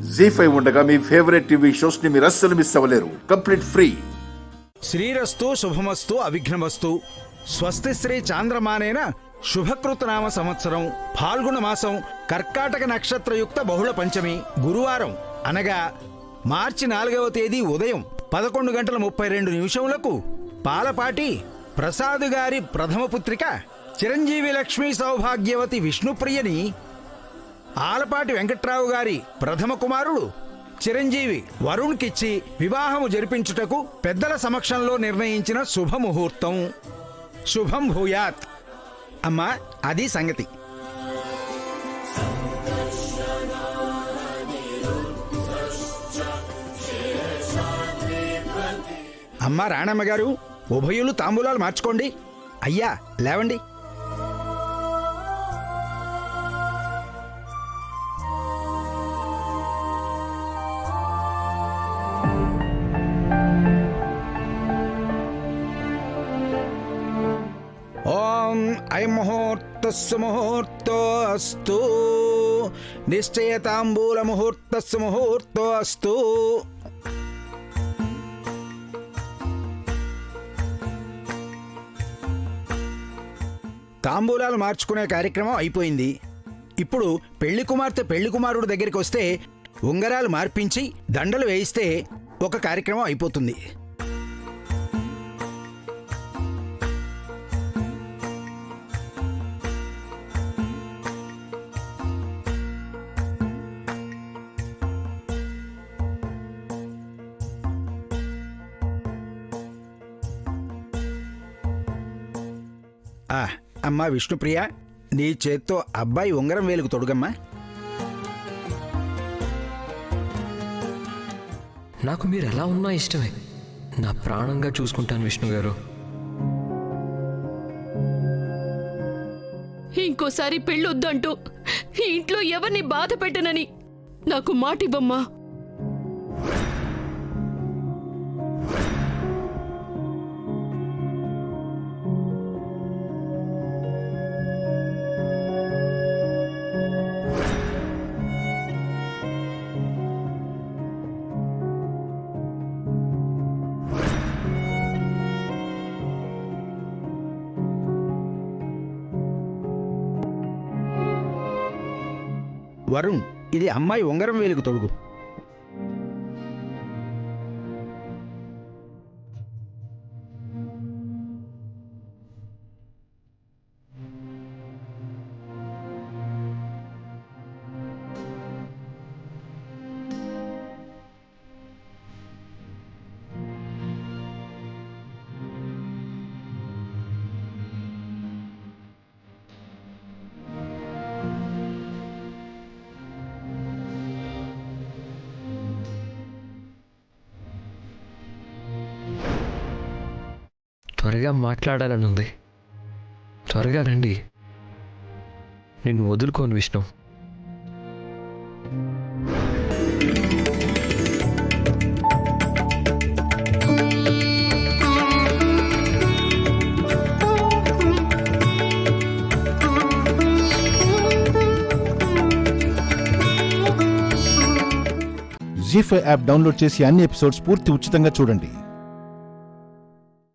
జీ5 ఉండగా మీ favourite TV shows ని మీరు అస్సలు మిస్ అవ్వలేరు. Complete free. శ్రీరస్తు శుభమస్తు అవిఘ్నమస్తు. స్వస్తి శ్రీ చాంద్రమానేన శుభకృతనామ సంవత్సరం ఫాల్గుణ మాసం కర్కాటక నక్షత్రయుక్త బహుళ పంచమి గురువారం అనగా మార్చి 4వ తేదీ ఉదయం 11:32 పాలపాటి ప్రసాద్ గారి ప్రథమ పుత్రిక చిరంజీవి లక్ష్మీ సౌభాగ్యవతి విష్ణుప్రియని ఆలపాటి వెంకట్రావు గారి ప్రథమ కుమారుడు చిరంజీవి వరుణ్కిచ్చి వివాహము జరిపించుటకు పెద్దల సమక్షంలో నిర్ణయించిన శుభముహూర్తం. శుభం భూయాత్. అమ్మా, అది సంగతి. అమ్మా రాణమ్మ గారు, ఉభయులు తాంబూలాలు మార్చుకోండి. అయ్యా లేవండి. ఓం అయం ముహూర్తస్సు ముహూర్తో అస్తు. నిశ్చయతాంబూల ముహూర్తస్సు ముహూర్తో అస్తు. తాంబూలాలు మార్చుకునే కార్యక్రమం అయిపోయింది. ఇప్పుడు పెళ్లి కుమార్తె పెళ్లి కుమారుడు దగ్గరికి వస్తే ఉంగరాలు మార్పించి దండలు వేయిస్తే ఒక కార్యక్రమం అయిపోతుంది. అమ్మా విష్ణుప్రియ, నీ చేత్తో అబ్బాయి ఉంగరం వేలుకు తొడుగమ్మా. నాకు మీరు ఎలా ఉన్నా ఇష్టమే. నా ప్రాణంగా చూసుకుంటాను విష్ణు గారు. ఇంకోసారి పెళ్ళొద్దంటూ ఈ ఇంట్లో ఎవరిని బాధ పెట్టనని నాకు మాటివ్వమ్మా. వరుణ్, ఇది అమ్మాయి ఉంగరం వేలుకు తొడుగు. త్వరగా మాట్లాడాలని ఉంది. త్వరగా రండి. నిన్ను వదులుకోను విష్ణు. జీ5 యాప్ డౌన్లోడ్ చేసి అన్ని ఎపిసోడ్స్ పూర్తి ఉచితంగా చూడండి.